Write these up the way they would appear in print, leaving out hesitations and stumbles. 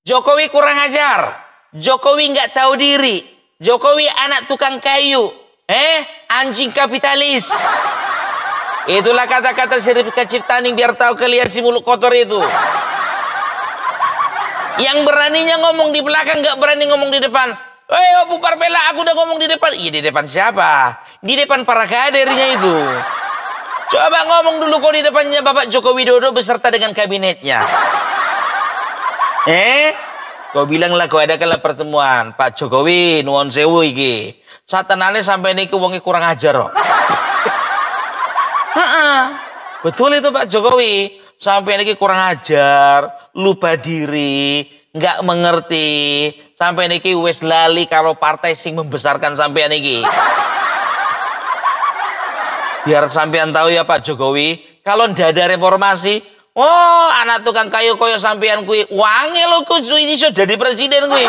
Jokowi kurang ajar. Jokowi nggak tahu diri. Jokowi anak tukang kayu. Anjing kapitalis. Itulah kata-kata Rifka Ciptaning, biar tahu kalian si mulut kotor itu. Yang beraninya ngomong di belakang, nggak berani ngomong di depan. Opu Parpela, aku udah ngomong di depan. Iya, di depan siapa? Di depan para kadernya itu. Coba ngomong dulu kok di depannya Bapak Joko Widodo beserta dengan kabinetnya. Kau bilanglah kau adakanlah pertemuan Pak Jokowi nuwun sewu iki. Satenane sampai niki wonge kurang ajar kok. Betul itu Pak Jokowi. Sampai niki kurang ajar, lupa diri, nggak mengerti. Sampai niki wis lali kalau partai sing membesarkan sampean niki. Biar sampean tahu ya Pak Jokowi, kalau ndak ada reformasi, anak tukang kayu koyo sampean kuwi, wangel ku ini iso jadi presiden kuwi.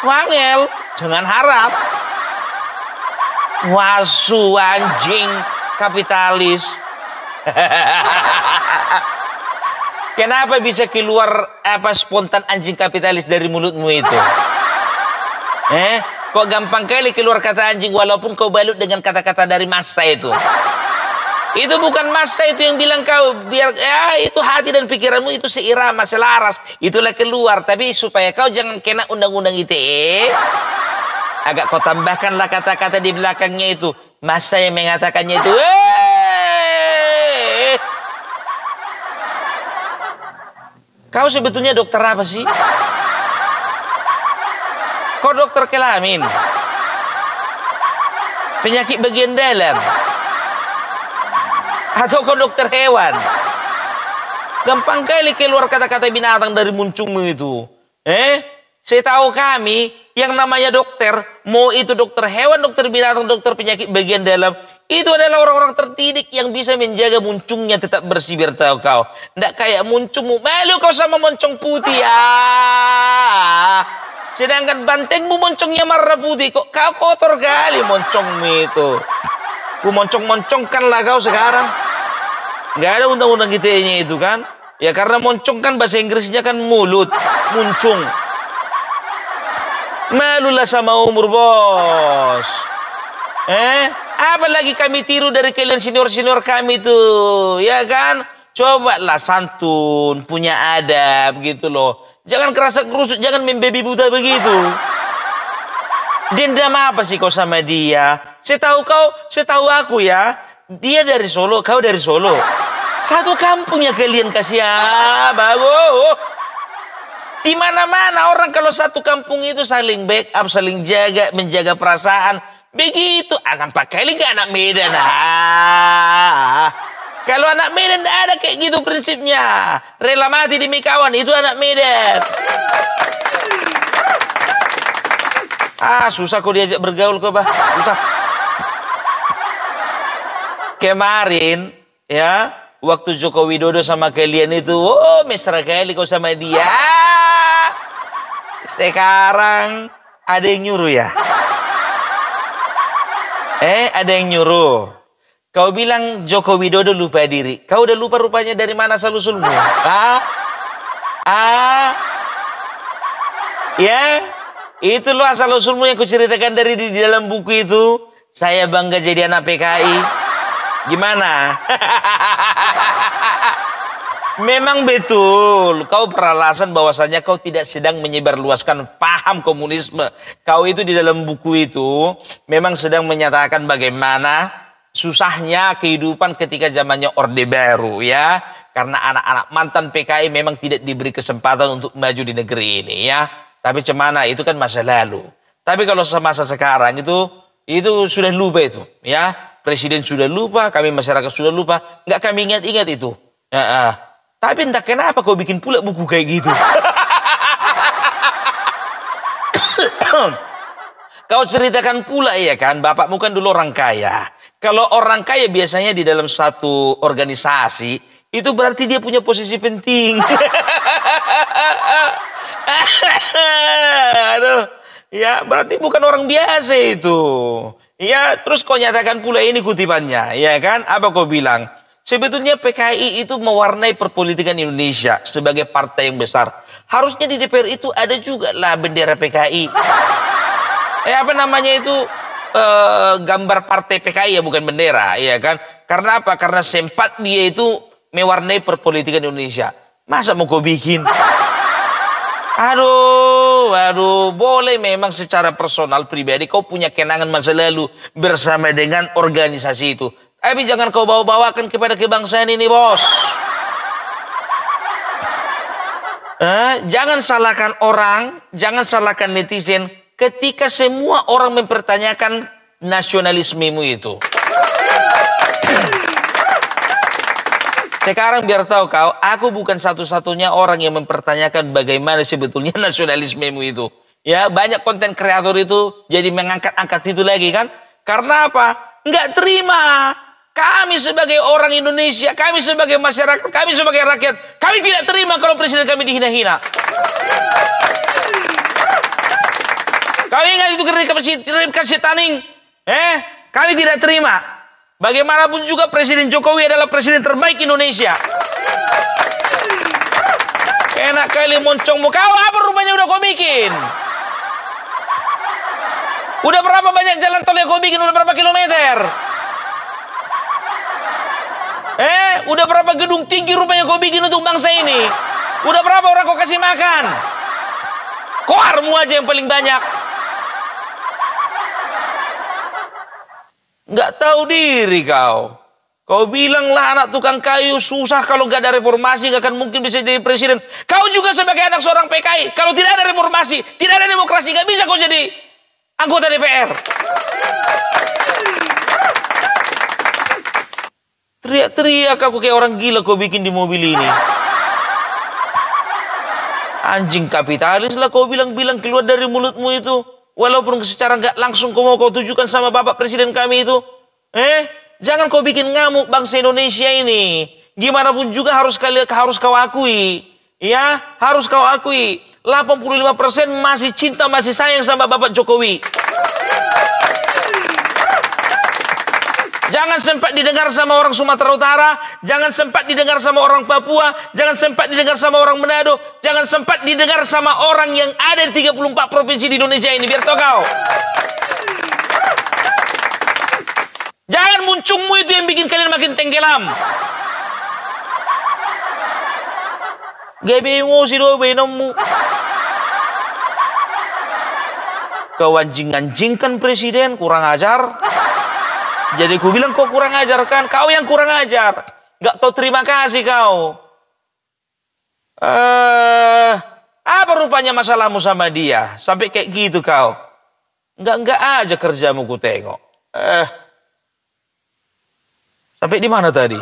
Wangel, jangan harap. Wasu anjing kapitalis. Kenapa bisa keluar spontan anjing kapitalis dari mulutmu itu? Kok gampang kali keluar kata anjing walaupun kau balut dengan kata-kata dari massa itu. Itu bukan massa itu yang bilang kau, biar itu hati dan pikiranmu itu seirama, selaras. Itulah keluar, tapi supaya kau jangan kena undang-undang ITE, agak kau tambahkanlah kata-kata di belakangnya itu. Massa yang mengatakannya itu. Kau sebetulnya dokter apa sih? Kau dokter kelamin? Penyakit bagian dalam? Atau kau dokter hewan? Gampang kali keluar kata-kata binatang dari muncungmu itu. Saya tahu kami yang namanya dokter, mau itu dokter hewan, dokter binatang, dokter penyakit bagian dalam, itu adalah orang-orang terdidik yang bisa menjaga muncungnya tetap bersih, biar tahu kau. Nggak kayak muncungmu, malu kau sama moncong putih ya. Sedangkan bantengmu moncongnya marah putih, kok kau kotor kali moncongmu itu. Ku moncong-moncongkan lah kau sekarang. Nggak ada undang-undang ITE-nya itu kan. Ya karena moncong kan bahasa Inggrisnya kan mulut, muncung. Malulah sama umur bos. Apalagi kami tiru dari kalian senior-senior kami tuh, ya kan? Cobalah santun, punya adab gitu loh. Jangan kerasa kerusuk, jangan membabi buta begitu. Dendam apa sih kau sama dia? Setahu aku ya, dia dari Solo, kau dari Solo. Satu kampungnya kalian kasih bagus. Di mana-mana orang kalau satu kampung itu saling backup, saling jaga, menjaga perasaan. Begitu, nampak kali nggak anak Medan? Kalau anak Medan tidak ada kayak gitu prinsipnya. Rela mati demi kawan, itu anak Medan. Susah kok diajak bergaul kok, bah. Susah. Kemarin, ya, waktu Joko Widodo sama kalian itu, mesra kali kau sama dia. Sekarang ada yang nyuruh ya? Ada yang nyuruh. Kau bilang Joko Widodo lupa diri. Kau udah lupa rupanya dari mana asal-usulmu? Ya, itu loh asal-usulmu yang kuceritakan dari di dalam buku itu. Saya bangga jadi anak PKI. Gimana? Memang betul, kau beralasan bahwasanya kau tidak sedang menyebarluaskan paham komunisme. Kau itu di dalam buku itu memang sedang menyatakan bagaimana susahnya kehidupan ketika zamannya Orde Baru ya. Karena anak-anak mantan PKI memang tidak diberi kesempatan untuk maju di negeri ini ya. Tapi cemana itu kan masa lalu. Tapi kalau semasa sekarang itu sudah lupa itu ya. Presiden sudah lupa, kami masyarakat sudah lupa, nggak kami ingat-ingat itu. Tapi entah kenapa kau bikin pula buku kayak gitu. Kau ceritakan pula ya kan, bapakmu kan dulu orang kaya. Kalau orang kaya biasanya di dalam satu organisasi, itu berarti dia punya posisi penting. Aduh, ya berarti bukan orang biasa itu. Ya, terus kau nyatakan pula ini kutipannya, ya kan? Apa kau bilang? Sebetulnya PKI itu mewarnai perpolitikan Indonesia sebagai partai yang besar. Harusnya di DPR itu ada juga lah bendera PKI. Apa namanya itu, gambar partai PKI ya, bukan bendera, ya kan? Karena apa? Karena sempat dia itu mewarnai perpolitikan Indonesia. Masa mau kau bikin? Aduh, boleh memang secara personal pribadi kau punya kenangan masa lalu bersama dengan organisasi itu. Tapi jangan kau bawa-bawakan kepada kebangsaan ini, bos. Jangan salahkan orang, jangan salahkan netizen ketika semua orang mempertanyakan nasionalismemu itu. Sekarang biar tahu kau, aku bukan satu-satunya orang yang mempertanyakan bagaimana sebetulnya nasionalismemu itu. Ya, banyak konten kreator itu jadi mengangkat-angkat itu lagi kan? Karena apa? Nggak terima. Kami sebagai orang Indonesia, kami sebagai masyarakat, kami sebagai rakyat, kami tidak terima kalau presiden kami dihina-hina. Kau ingat itu kasih taning? Kami tidak terima. Bagaimanapun juga Presiden Jokowi adalah presiden terbaik Indonesia. Enak kali moncongmu. Kau apa rupanya udah kau bikin? Udah berapa banyak jalan tol yang kau bikin? Udah berapa kilometer? Udah berapa gedung tinggi rupanya kau bikin untuk bangsa ini? Udah berapa orang kau kasih makan? Koarmu aja yang paling banyak. Nggak tahu diri kau. Kau bilang lah anak tukang kayu susah kalau nggak ada reformasi nggak akan mungkin bisa jadi presiden. Kau juga sebagai anak seorang PKI, kalau tidak ada reformasi, tidak ada demokrasi, nggak bisa kau jadi anggota DPR. Teriak-teriak aku kayak orang gila kau bikin di mobil ini. Anjing kapitalis lah kau bilang-bilang keluar dari mulutmu itu. Walaupun secara nggak langsung kau mau kau tujukan sama Bapak Presiden kami itu. Jangan kau bikin ngamuk bangsa Indonesia ini. Gimana pun juga harus kau akui. Ya, harus kau akui. 85% masih cinta, masih sayang sama Bapak Jokowi. Jangan sempat didengar sama orang Sumatera Utara, jangan sempat didengar sama orang Papua, jangan sempat didengar sama orang Manado, jangan sempat didengar sama orang yang ada di 34 provinsi di Indonesia ini. Biar tahu kau. Jangan muncungmu itu yang bikin kalian makin tenggelam. Gabi emosi doa benommu. Kau anjing-anjingkan presiden, kurang ajar. Jadi ku bilang kau kurang ajar kan? Kau yang kurang ajar. Gak tahu terima kasih kau. Apa rupanya masalahmu sama dia? Sampai kayak gitu kau. Enggak aja kerjamu ku tengok. Sampai di mana tadi?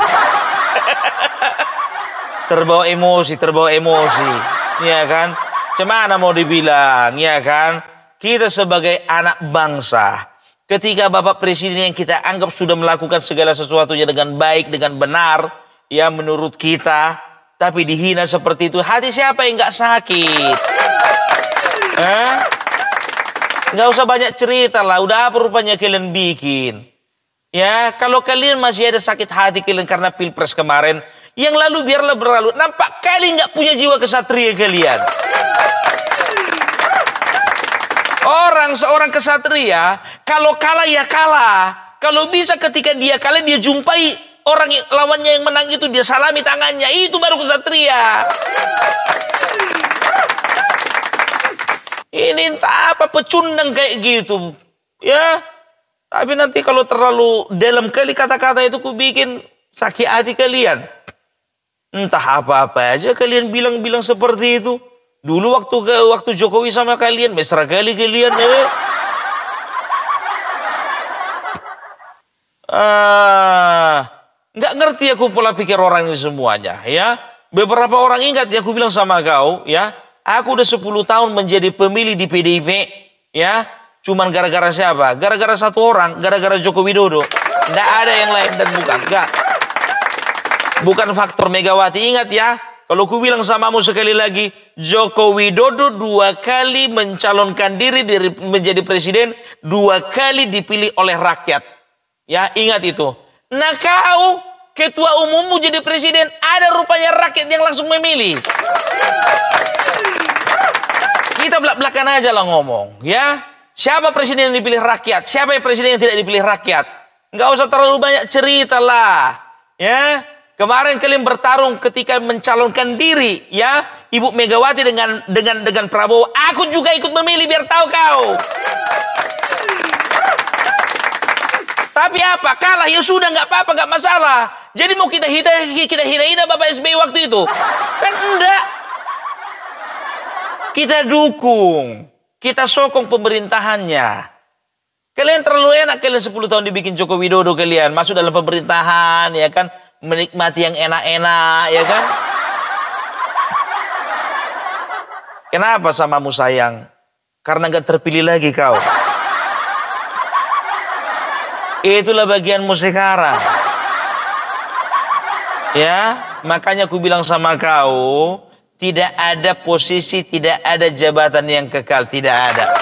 Terbawa emosi. Ya kan? Cemana mau dibilang, ya kan? Kita sebagai anak bangsa, ketika Bapak Presiden yang kita anggap sudah melakukan segala sesuatunya dengan baik, dengan benar, ya menurut kita, tapi dihina seperti itu, hati siapa yang nggak sakit? Nggak usah banyak cerita lah, udah apa rupanya kalian bikin? Ya, kalau kalian masih ada sakit hati kalian karena Pilpres kemarin, yang lalu biarlah berlalu. Nampak kali nggak punya jiwa kesatria kalian. Seorang kesatria, kalau kalah ya kalah. Kalau bisa ketika dia kalah, dia jumpai orang lawannya yang menang itu, dia salami tangannya. Itu baru kesatria. Ini entah apa pecundang kayak gitu. Ya, tapi nanti kalau terlalu dalam kali kata-kata itu ku bikin sakit hati kalian. Entah apa-apa aja kalian bilang-bilang seperti itu. Dulu waktu Jokowi sama kalian, mesra kali kalian. Nggak ngerti aku pola pikir orang ini semuanya. Ya, beberapa orang ingat ya aku bilang sama kau. Ya, aku udah 10 tahun menjadi pemilih di PDIP. Ya, cuman gara-gara siapa? Gara-gara satu orang, gara-gara Joko Widodo. Nggak ada yang lain dan bukan faktor Megawati. Ingat ya. Kalau ku bilang samamu sekali lagi, Joko Widodo 2 kali mencalonkan diri menjadi presiden, 2 kali dipilih oleh rakyat. Ya, ingat itu. Nah kau, ketua umummu jadi presiden, ada rupanya rakyat yang langsung memilih. kita belak-belakan aja lah ngomong, ya. Siapa presiden yang dipilih rakyat? Siapa yang presiden yang tidak dipilih rakyat? Nggak usah terlalu banyak cerita lah, ya. Kemarin kalian bertarung ketika mencalonkan diri, ya, Ibu Megawati dengan Prabowo. Aku juga ikut memilih biar tahu kau. Tapi apa? Kalah ya sudah, nggak apa-apa, nggak masalah. Jadi mau kita hina Bapak SBY waktu itu? Kan enggak. Kita dukung, kita sokong pemerintahannya. Kalian terlalu enak, kalian 10 tahun dibikin Joko Widodo, kalian masuk dalam pemerintahan, ya kan, menikmati yang enak-enak, ya kan. Kenapa samamu sayang? Karena nggak terpilih lagi kau. Itulah bagianmu sekarang. Ya, makanya aku bilang sama kau, tidak ada posisi, tidak ada jabatan yang kekal, tidak ada.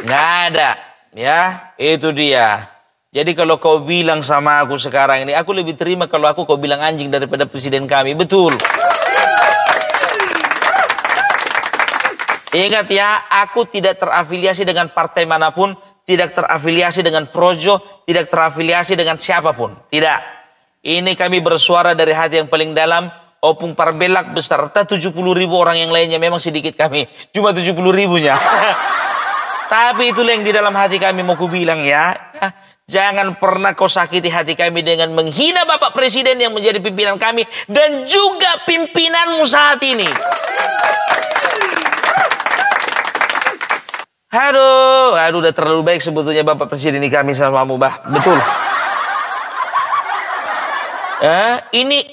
Nggak ada, ya, itu dia. Jadi kalau kau bilang sama aku sekarang ini, aku lebih terima kalau kau bilang anjing daripada presiden kami, betul. Ingat ya, aku tidak terafiliasi dengan partai manapun, tidak terafiliasi dengan Projo, tidak terafiliasi dengan siapapun, tidak. Ini kami bersuara dari hati yang paling dalam. Opung Parbelak beserta 70.000 orang yang lainnya, memang sedikit kami, cuma 70.000-nya. Tapi itulah yang di dalam hati kami, mau ku bilang ya. Jangan pernah kau sakiti hati kami dengan menghina Bapak Presiden yang menjadi pimpinan kami dan juga pimpinanmu saat ini. Aduh, udah terlalu baik sebetulnya Bapak Presiden ini kami samamu, bah. Betul.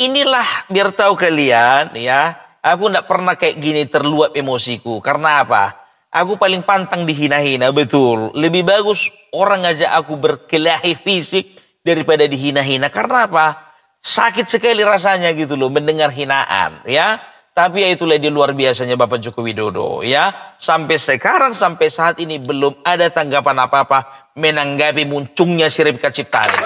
Inilah biar tahu kalian, ya. Aku nggak pernah kayak gini terluap emosiku. Karena apa? Aku paling pantang dihina-hina, betul. Lebih bagus orang ngajak aku berkelahi fisik daripada dihina-hina. Karena apa? Sakit sekali rasanya gitu loh mendengar hinaan, ya. Tapi ya itulah di luar biasanya Bapak Joko Widodo, ya. Sampai sekarang, sampai saat ini belum ada tanggapan apa-apa menanggapi munculnya Siripka Ciptani.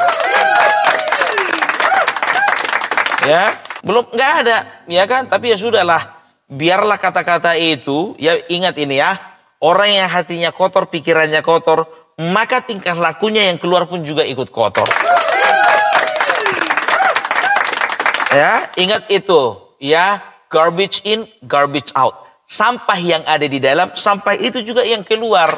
Ya, belum, nggak ada, ya kan? Tapi ya sudahlah, biarlah kata-kata itu. Ya ingat ini ya, orang yang hatinya kotor, pikirannya kotor, maka tingkah lakunya yang keluar pun juga ikut kotor. Ya, ingat itu, ya, garbage in, garbage out. Sampah yang ada di dalam, sampah itu juga yang keluar.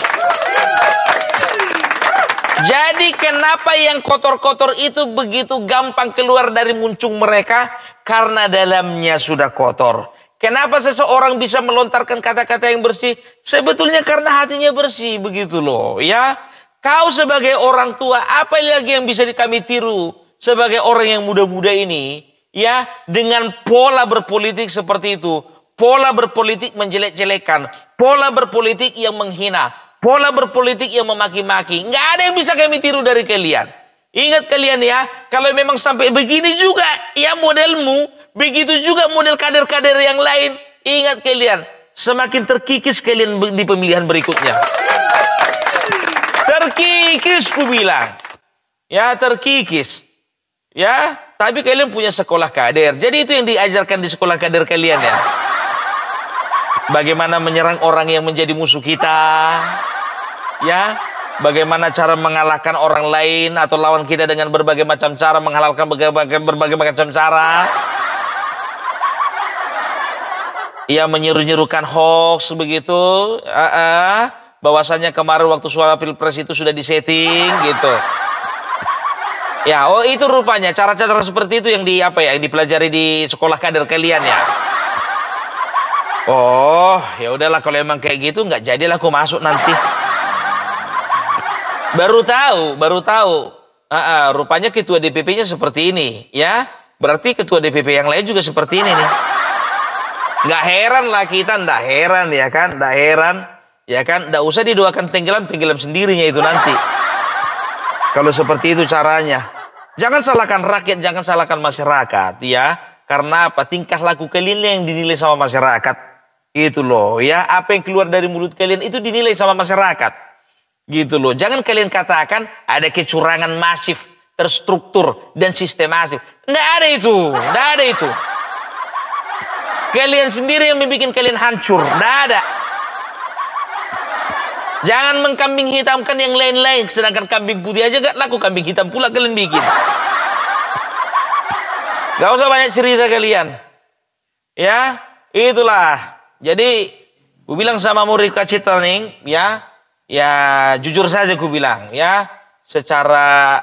Jadi kenapa yang kotor-kotor itu begitu gampang keluar dari muncung mereka? Karena dalamnya sudah kotor. Kenapa seseorang bisa melontarkan kata-kata yang bersih? Sebetulnya karena hatinya bersih, begitu loh, ya. Kau sebagai orang tua, apa lagi yang bisa kami tiru sebagai orang yang muda-muda ini, ya, dengan pola berpolitik seperti itu. Pola berpolitik menjelek-jelekan, pola berpolitik yang menghina, pola berpolitik yang memaki-maki. Nggak ada yang bisa kami tiru dari kalian. Ingat kalian ya, kalau memang sampai begini juga ya modelmu, begitu juga model kader-kader yang lain. Ingat kalian, semakin terkikis kalian di pemilihan berikutnya. Terkikis ku bilang. Ya, terkikis. Ya, tapi kalian punya sekolah kader. Jadi itu yang diajarkan di sekolah kader kalian ya. Bagaimana menyerang orang yang menjadi musuh kita. Ya, bagaimana cara mengalahkan orang lain atau lawan kita dengan berbagai macam cara, menghalalkan berbagai macam cara. Ia menyeru-nyerukan hoax begitu. Bahwasanya kemarin waktu suara pilpres itu sudah disetting gitu. Ya, oh itu rupanya cara-cara seperti itu yang yang dipelajari di sekolah kader kalian ya. Oh, ya udahlah kalau emang kayak gitu nggak jadilah aku masuk nanti. Baru tahu. Rupanya ketua DPP-nya seperti ini, ya. Berarti ketua DPP yang lain juga seperti ini nih. Nggak heran lah kita, nggak heran ya kan, nggak heran, ya kan. Nggak usah didoakan tenggelam sendirinya itu nanti. Kalau seperti itu caranya. Jangan salahkan rakyat, jangan salahkan masyarakat, ya. Karena apa? Tingkah laku kalian yang dinilai sama masyarakat. Gitu loh, ya. Apa yang keluar dari mulut kalian itu dinilai sama masyarakat. Gitu loh. Jangan kalian katakan ada kecurangan masif, terstruktur, dan sistematis. Nggak ada itu. Nggak ada itu. Kalian sendiri yang membuat kalian hancur. Nggak ada. Jangan mengkambing hitamkan yang lain-lain. Sedangkan kambing putih aja gak laku, kambing hitam pula kalian bikin. Gak usah banyak cerita kalian. Ya, itulah. Jadi, ku bilang sama murid Kacitaning, ya jujur saja ku bilang, ya, secara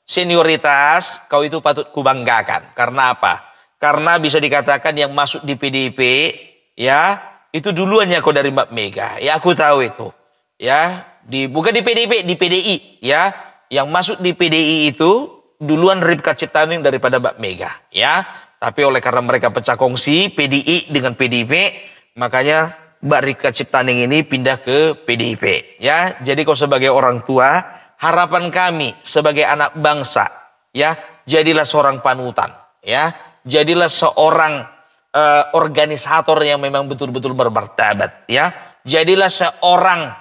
senioritas kau itu patut ku banggakan. Karena apa? Karena bisa dikatakan yang masuk di PDIP, ya, itu duluannya kau dari Mbak Mega. Ya, aku tahu itu. Ya, bukan di PDIP, di PDI, ya. Yang masuk di PDI itu duluan Ripka Ciptaning daripada Mbak Mega, ya. Tapi oleh karena mereka pecah kongsi PDI dengan PDIP, makanya Mbak Ripka Ciptaning ini pindah ke PDIP, ya. Jadi kau sebagai orang tua, harapan kami sebagai anak bangsa, ya, jadilah seorang panutan, ya. Jadilah seorang organisator yang memang betul-betul bermartabat, ya. Jadilah seorang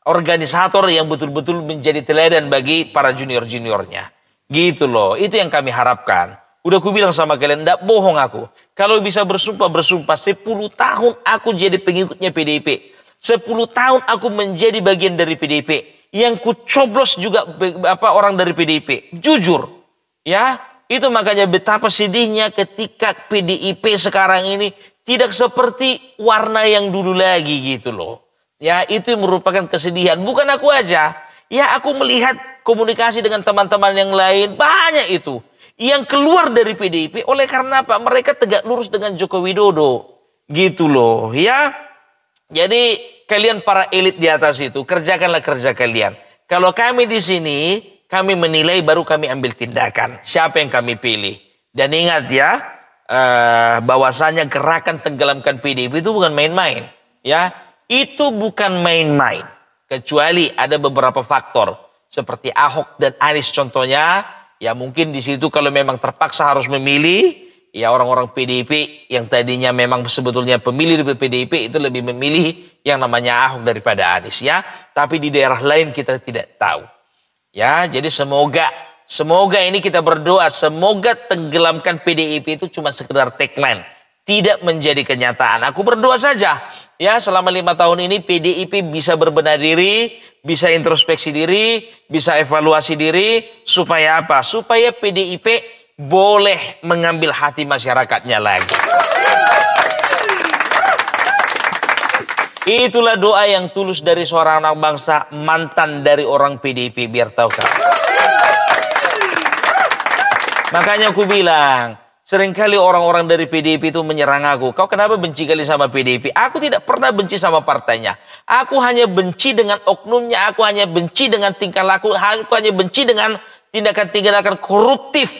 organisator yang betul-betul menjadi teladan bagi para junior-juniornya. Gitu loh, itu yang kami harapkan. Udah aku bilang sama kalian, enggak bohong aku. Kalau bisa bersumpah 10 tahun aku jadi pengikutnya PDIP. 10 tahun aku menjadi bagian dari PDIP. Yang ku coblos juga orang dari PDIP. Jujur, ya. Itu makanya betapa sedihnya ketika PDIP sekarang ini tidak seperti warna yang dulu lagi gitu loh. Ya, itu merupakan kesedihan. Bukan aku aja. Ya, aku melihat komunikasi dengan teman-teman yang lain. Banyak itu. Yang keluar dari PDIP oleh karena apa? Mereka tegak lurus dengan Joko Widodo. Gitu loh. Ya. Jadi kalian para elit di atas itu, kerjakanlah kerja kalian. Kalau kami di sini, kami menilai baru kami ambil tindakan. Siapa yang kami pilih. Dan ingat ya, bahwasanya gerakan tenggelamkan PDIP itu bukan main-main. Ya, itu bukan main-main. Kecuali ada beberapa faktor. Seperti Ahok dan Anies contohnya. Ya mungkin di situ kalau memang terpaksa harus memilih. Ya orang-orang PDIP yang tadinya memang sebetulnya pemilih dari PDIP itu lebih memilih yang namanya Ahok daripada Anies ya. Tapi di daerah lain kita tidak tahu. Ya, jadi semoga ini kita berdoa, semoga tenggelamkan PDIP itu cuma sekedar tagline, tidak menjadi kenyataan. Aku berdoa saja, ya selama 5 tahun ini PDIP bisa berbenah diri, bisa introspeksi diri, bisa evaluasi diri, supaya apa? Supaya PDIP boleh mengambil hati masyarakatnya lagi. Itulah doa yang tulus dari seorang anak bangsa, mantan dari orang PDIP, biar tahu kan. Makanya aku bilang, seringkali orang-orang dari PDIP itu menyerang aku. Kau kenapa benci kali sama PDIP? Aku tidak pernah benci sama partainya. Aku hanya benci dengan oknumnya, aku hanya benci dengan tingkah laku, aku hanya benci dengan tindakan-tindakan koruptif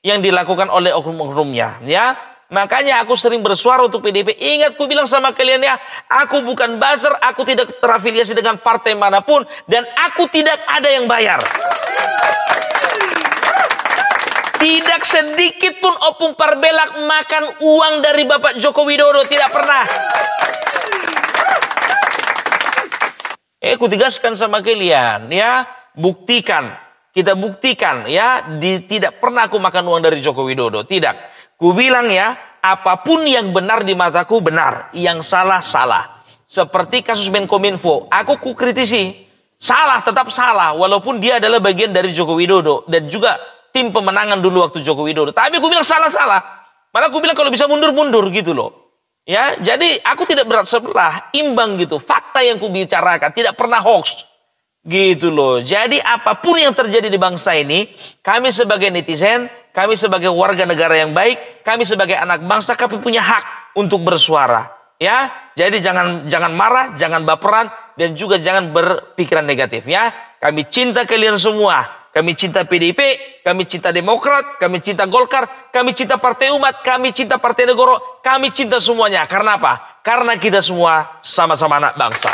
yang dilakukan oleh oknum-oknumnya. Ya. Makanya aku sering bersuara untuk PDIP. Ingat, ku bilang sama kalian ya, aku bukan buzzer, aku tidak terafiliasi dengan partai manapun, dan aku tidak ada yang bayar. Tidak sedikit pun Opung Parbelak makan uang dari Bapak Joko Widodo, tidak pernah. Aku tegaskan sama kalian ya, buktikan, kita buktikan ya, tidak pernah aku makan uang dari Joko Widodo, tidak. Ku bilang ya, apapun yang benar di mataku benar, yang salah salah. Seperti kasus Menkominfo, aku ku kritisi, salah tetap salah, walaupun dia adalah bagian dari Joko Widodo dan juga tim pemenangan dulu waktu Joko Widodo. Tapi aku bilang salah-salah. Malah aku bilang kalau bisa mundur-mundur gitu loh. Ya, jadi aku tidak berat sebelah, imbang gitu. Fakta yang ku bicarakan tidak pernah hoax. Gitu loh. Jadi apapun yang terjadi di bangsa ini, kami sebagai netizen, kami sebagai warga negara yang baik, kami sebagai anak bangsa, kami punya hak untuk bersuara. Ya, jadi jangan marah, jangan baperan, dan juga jangan berpikiran negatif. Ya, kami cinta kalian semua. Kami cinta PDIP, kami cinta Demokrat, kami cinta Golkar, kami cinta Partai Umat, kami cinta Partai Negoro, kami cinta semuanya. Karena apa? Karena kita semua sama-sama anak bangsa.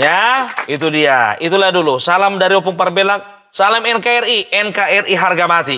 Ya, itu dia. Itulah dulu. Salam dari Opung Parbelak. Salam NKRI. NKRI harga mati.